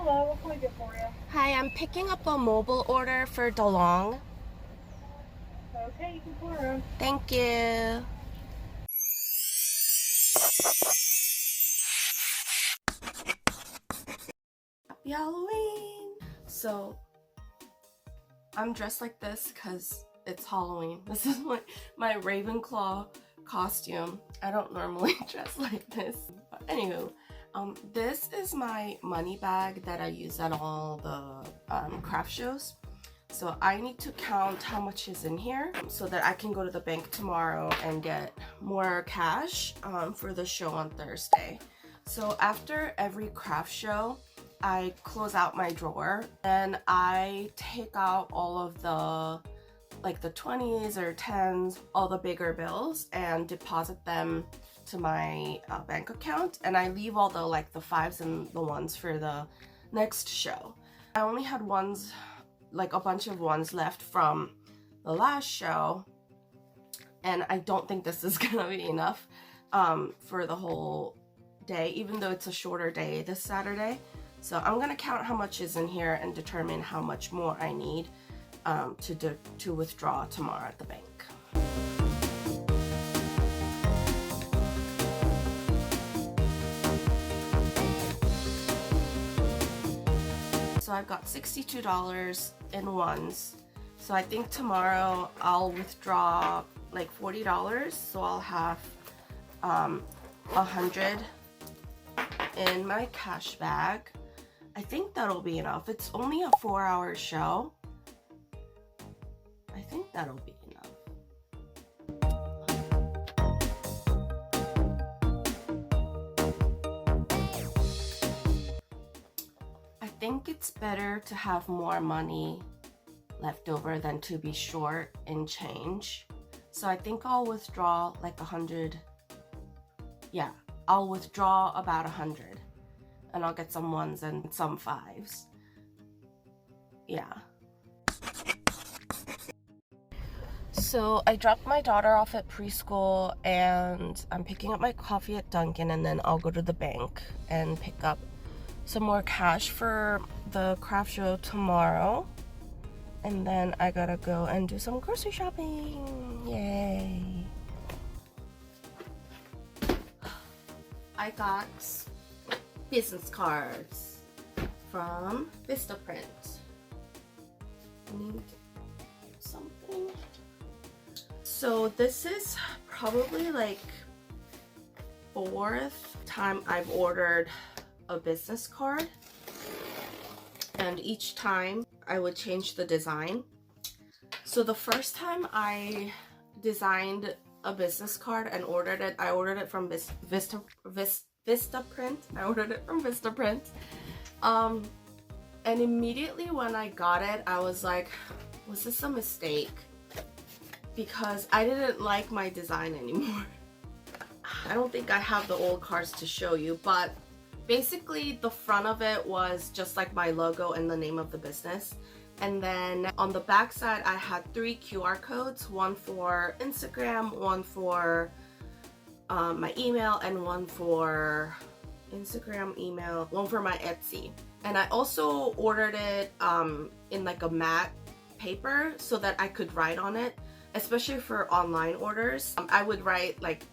Hello, what can we do for you? Hi, I'm picking up a mobile order for DeLong. Okay, you can pull her in. Thank you. Happy Halloween! So, I'm dressed like this because it's Halloween. This is my Ravenclaw costume. I don't normally dress like this. But anywho, this is my money bag that I use at all the craft shows. So I need to count how much is in here so that I can go to the bank tomorrow and get more cash for the show on Thursday. So after every craft show, I close out my drawer and I take out all of the like the 20s or 10s, all the bigger bills, and deposit them to my bank account, and I leave all the like the 5s and the 1s for the next show. I only had ones, like a bunch of ones left from the last show, and I don't think this is gonna be enough for the whole day, even though it's a shorter day this Saturday. So I'm gonna count how much is in here and determine how much more I need to withdraw tomorrow at the bank. So I've got $62 in ones. So I think tomorrow I'll withdraw like $40. So I'll have 100 in my cash bag. I think that'll be enough. It's only a 4-hour show. I think that'll be enough. I think it's better to have more money left over than to be short in change. So I think I'll withdraw like 100. Yeah, I'll withdraw about 100. And I'll get some 1s and some 5s. Yeah. So I dropped my daughter off at preschool and I'm picking up my coffee at Dunkin', and then I'll go to the bank and pick up some more cash for the craft show tomorrow. And then I gotta go and do some grocery shopping. Yay. I got business cards from VistaPrint. Need something. So this is probably like 4th time I've ordered a business card, and each time I would change the design. So the first time I designed a business card and ordered it, I ordered it from VistaPrint. I ordered it from VistaPrint. And immediately when I got it, I was like, was this a mistake? Because I didn't like my design anymore. I don't think I have the old cards to show you, but basically the front of it was just like my logo and the name of the business. And then on the back side, I had 3 QR codes, one for Instagram, one for my email, and one for Instagram, email, one for my Etsy. And I also ordered it in like a matte paper so that I could write on it, especially for online orders. I would write like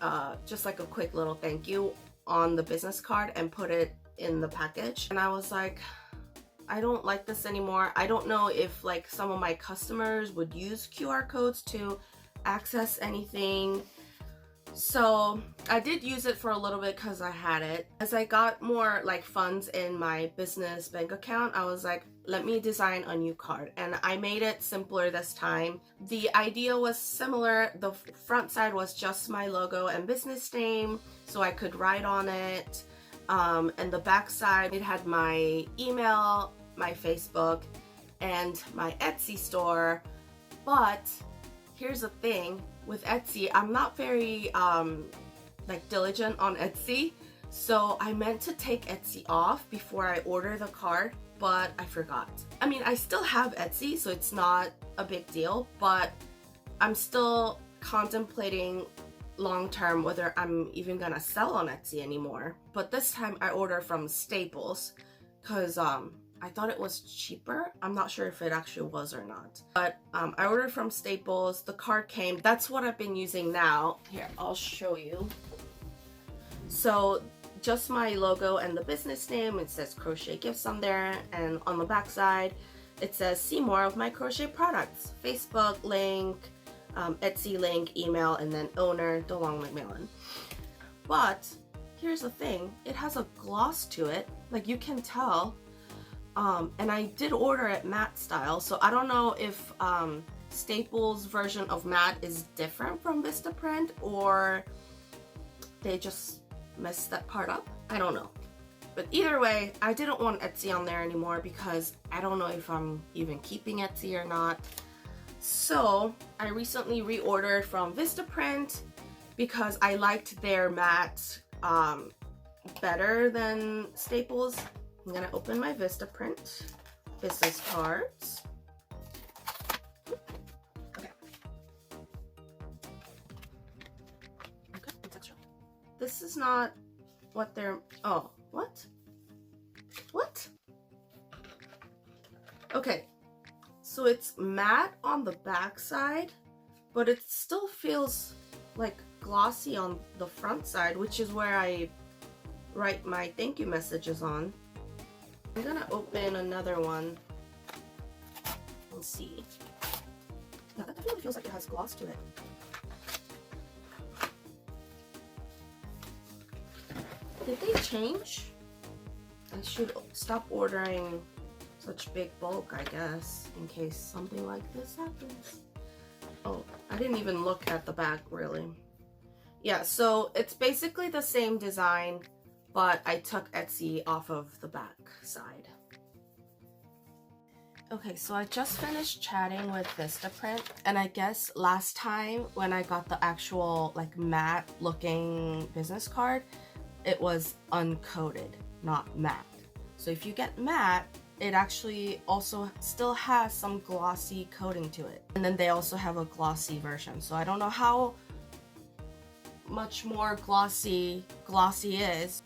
just like a quick little thank you on the business card and put it in the package. And I was like, I don't like this anymore. I don't know if like some of my customers would use QR codes to access anything. So I did use it for a little bit because I had it. As I got more like funds in my business bank account, I was like, let me design a new card. And I made it simpler this time. The idea was similar. The front side was just my logo and business name, so I could write on it. And the back side, it had my email, my Facebook, and my Etsy store. But here's the thing, with Etsy, I'm not very like diligent on Etsy, so I meant to take Etsy off before I order the card, but I forgot. I mean, I still have Etsy, so it's not a big deal, but I'm still contemplating long-term whether I'm even gonna sell on Etsy anymore. But this time I order from Staples, because I thought it was cheaper. I'm not sure if it actually was or not. But I ordered from Staples. The card came. That's what I've been using now. Here, I'll show you. So just my logo and the business name. It says crochet gifts on there, and on the back side it says see more of my crochet products, Facebook link, Etsy link, email, and then owner DeLong McMillan. But here's the thing, it has a gloss to it, like you can tell, and I did order it matte style, so I don't know if Staples version of matte is different from VistaPrint or they just messed that part up. I don't know. But either way, I didn't want Etsy on there anymore because I don't know if I'm even keeping Etsy or not. So I recently reordered from VistaPrint because I liked their matte better than Staples. I'm gonna open my VistaPrint business cards. Okay. Okay, texture. This is not what they're, oh, what? What? Okay, so it's matte on the back side, but it still feels like glossy on the front side, which is where I write my thank you messages on. I'm gonna open another one and see. Yeah, that definitely feels like it has gloss to it. Did they change? I should stop ordering such big bulk, I guess, in case something like this happens. Oh, I didn't even look at the back, really. Yeah, so it's basically the same design, but I took Etsy off of the back side. Okay, so I just finished chatting with VistaPrint, and I guess last time when I got the actual like matte looking business card, it was uncoated, not matte. So if you get matte, it actually also still has some glossy coating to it. And then they also have a glossy version. So I don't know how much more glossy is.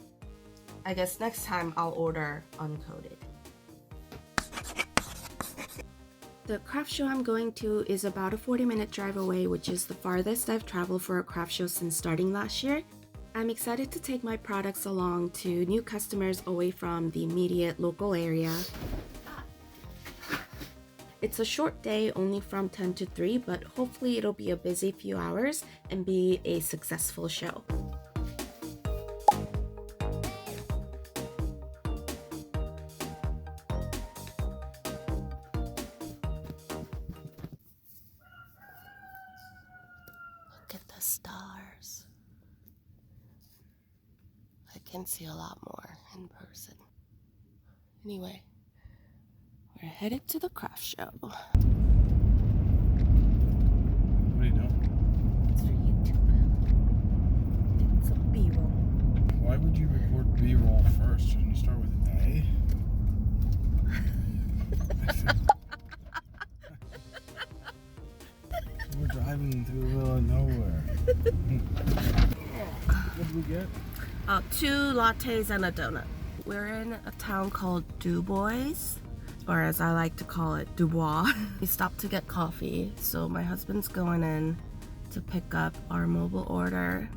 I guess next time I'll order uncoated. The craft show I'm going to is about a 40-minute drive away, which is the farthest I've traveled for a craft show since starting last year. I'm excited to take my products along to new customers away from the immediate local area. It's a short day, only from 10 to 3, but hopefully it'll be a busy few hours and be a successful show. Look at the stars. I can see a lot more in person. Anyway, we're headed to the craft show. What are you doing? It's for YouTube. Getting some B-roll. Why would you record B-roll first? Shouldn't you start with A? We're driving through the middle of nowhere. What did we get? 2 lattes and a donut. We're in a town called Dubois, or as I like to call it, Dubois. We stopped to get coffee, so my husband's going in to pick up our mobile order.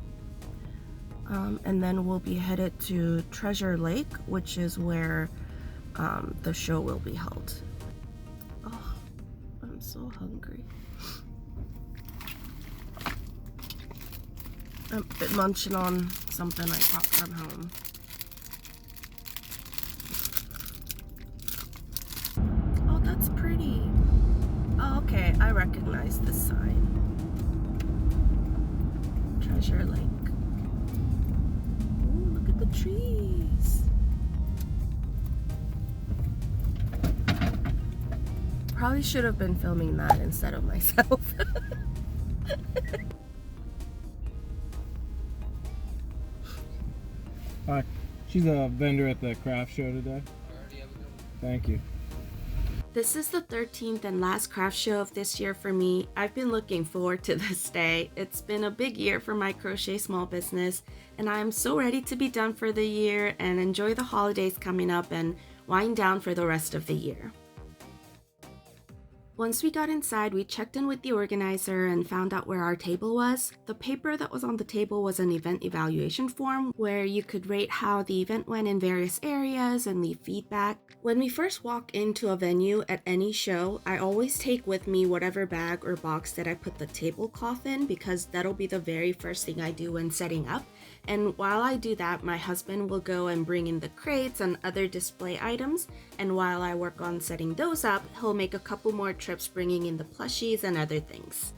And then we'll be headed to Treasure Lake, which is where the show will be held. Oh, I'm so hungry. I've been munching on something I brought from home. Oh, that's pretty. Oh, okay, I recognize this sign. Treasure Lake. Ooh, look at the trees. Probably should have been filming that instead of myself. Hi, she's a vendor at the craft show today. Thank you. This is the 13th and last craft show of this year for me. I've been looking forward to this day. It's been a big year for my crochet small business, and I'm so ready to be done for the year and enjoy the holidays coming up and wind down for the rest of the year. Once we got inside, we checked in with the organizer and found out where our table was. The paper that was on the table was an event evaluation form where you could rate how the event went in various areas and leave feedback. When we first walk into a venue at any show, I always take with me whatever bag or box that I put the tablecloth in because that'll be the very first thing I do when setting up. And while I do that, my husband will go and bring in the crates and other display items. And while I work on setting those up, he'll make a couple more trips bringing in the plushies and other things.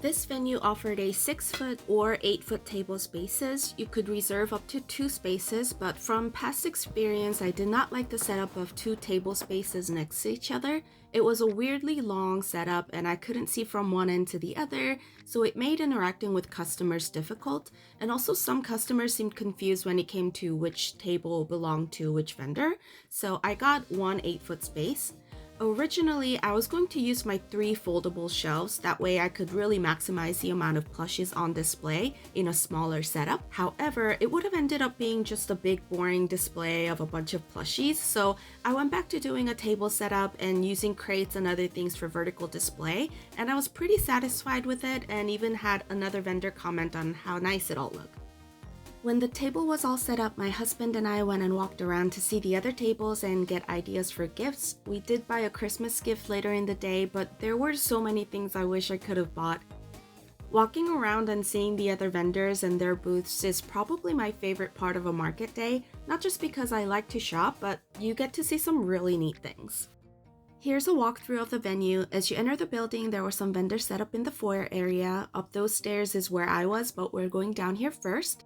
This venue offered a 6-foot or 8-foot table spaces. You could reserve up to 2 spaces, but from past experience, I did not like the setup of 2 table spaces next to each other. It was a weirdly long setup and I couldn't see from one end to the other, so it made interacting with customers difficult, and also some customers seemed confused when it came to which table belonged to which vendor, so I got one 8-foot space. Originally, I was going to use my 3 foldable shelves, that way I could really maximize the amount of plushies on display in a smaller setup. However, it would have ended up being just a big boring display of a bunch of plushies, so I went back to doing a table setup and using crates and other things for vertical display, and I was pretty satisfied with it and even had another vendor comment on how nice it all looked. When the table was all set up, my husband and I went and walked around to see the other tables and get ideas for gifts. We did buy a Christmas gift later in the day, but there were so many things I wish I could have bought. Walking around and seeing the other vendors and their booths is probably my favorite part of a market day, not just because I like to shop, but you get to see some really neat things. Here's a walkthrough of the venue. As you enter the building, there were some vendors set up in the foyer area. Up those stairs is where I was, but we're going down here first.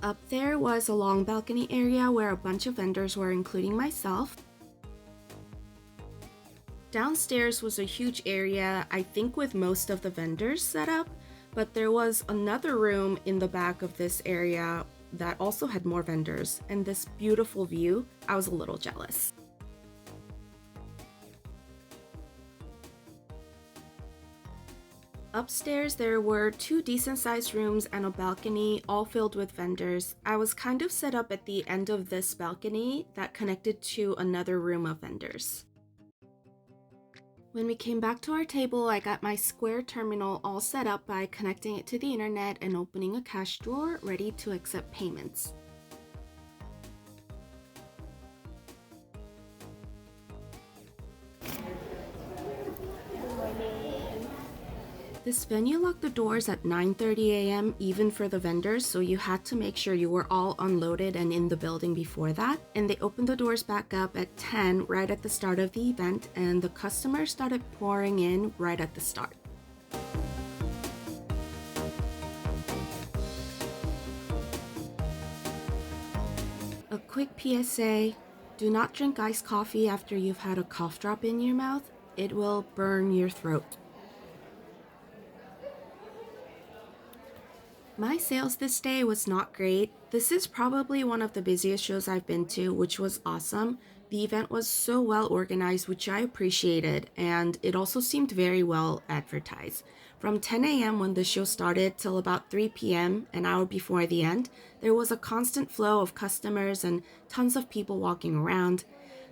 Up there was a long balcony area where a bunch of vendors were, including myself. Downstairs was a huge area, I think with most of the vendors set up, but there was another room in the back of this area that also had more vendors, and this beautiful view, I was a little jealous. Upstairs, there were 2 decent-sized rooms and a balcony, all filled with vendors. I was kind of set up at the end of this balcony that connected to another room of vendors. When we came back to our table, I got my Square terminal all set up by connecting it to the internet and opening a cash drawer ready to accept payments. This venue locked the doors at 9:30 a.m. even for the vendors, so you had to make sure you were all unloaded and in the building before that. And they opened the doors back up at 10 right at the start of the event, and the customers started pouring in right at the start. A quick PSA, do not drink iced coffee after you've had a cough drop in your mouth. It will burn your throat. My sales this day was not great. This is probably one of the busiest shows I've been to, which was awesome. The event was so well organized, which I appreciated, and it also seemed very well advertised. From 10 a.m. when the show started till about 3 p.m., an hour before the end, there was a constant flow of customers and tons of people walking around.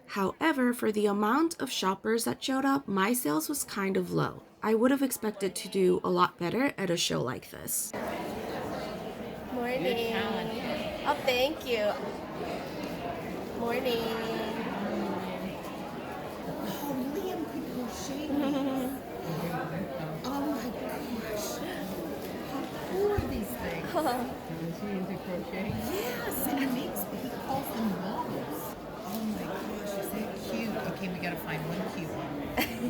However, for the amount of shoppers that showed up, my sales was kind of low. I would have expected to do a lot better at a show like this. Morning. Oh, thank you. Morning. Oh, Liam could crochet. Oh my gosh. How cool are these things? Is he into crochet? Yes, and he calls them balls. Oh my gosh, is that cute? Okay, we gotta find one cute one.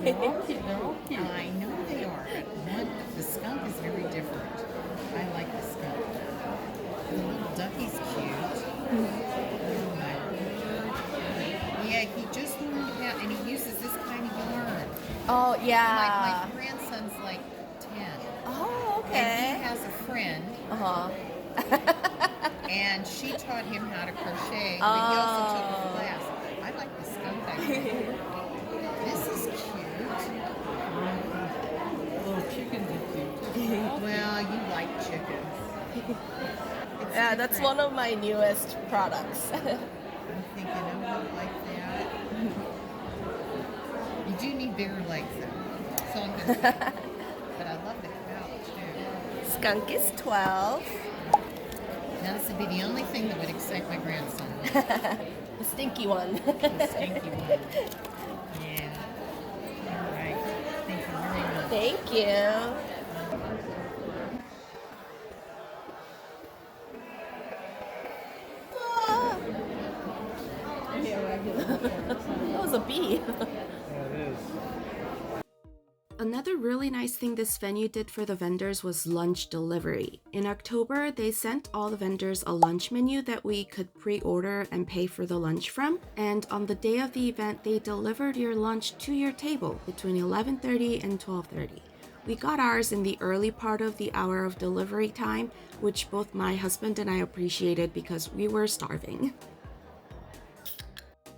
They're all cute. They're all cute. I know they are, but the skunk is very different. I like the skunk. The little ducky's cute. Oh my word. Yeah, he just learned how, and he uses this kind of yarn. Oh, yeah. My grandson's like 10. Oh, And okay. he has a friend, Uh-huh. and she taught him how to crochet, but he also took a class. I like the skunk idea. This is cute. Little chickens are cute. Well, you like chickens. It's Yeah, that's different. one of my newest products. I'm thinking, oh, I like that. You do need bigger legs, though. So I'm gonna say. But I love the couch too. Skunk is 12. Now this would be the only thing that would excite my grandson. The stinky one. The stinky one. Yeah. All right. Thank you very much. Thank you. That was a bee. Yeah, it is. Another really nice thing this venue did for the vendors was lunch delivery. In October, they sent all the vendors a lunch menu that we could pre-order and pay for the lunch from. And on the day of the event, they delivered your lunch to your table between 11:30 and 12:30. We got ours in the early part of the hour of delivery time, which both my husband and I appreciated because we were starving.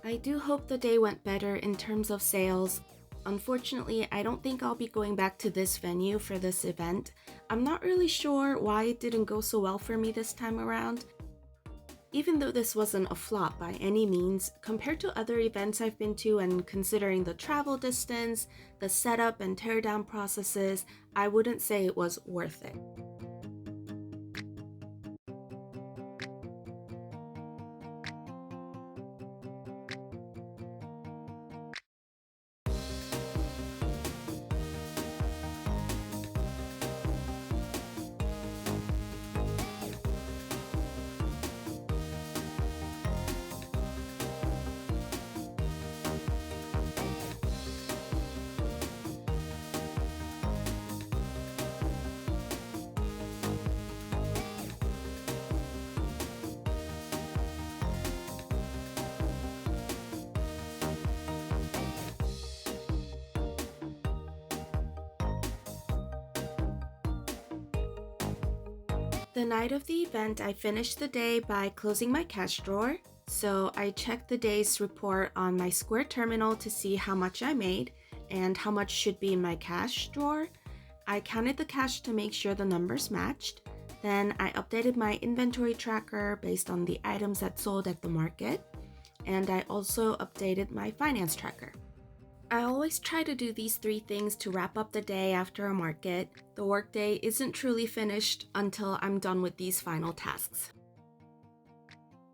I do hope the day went better in terms of sales. Unfortunately, I don't think I'll be going back to this venue for this event. I'm not really sure why it didn't go so well for me this time around. Even though this wasn't a flop by any means, compared to other events I've been to and considering the travel distance, the setup and teardown processes, I wouldn't say it was worth it. The night of the event, I finished the day by closing my cash drawer. So I checked the day's report on my Square terminal to see how much I made and how much should be in my cash drawer. I counted the cash to make sure the numbers matched. Then I updated my inventory tracker based on the items that sold at the market. And I also updated my finance tracker. I always try to do these 3 things to wrap up the day after a market. The workday isn't truly finished until I'm done with these final tasks.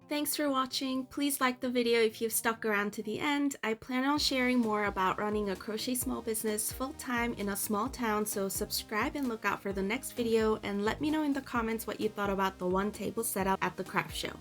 Thanks for watching. Please like the video if you've stuck around to the end. I plan on sharing more about running a crochet small business full-time in a small town, so subscribe and look out for the next video and let me know in the comments what you thought about the one table setup at the craft show.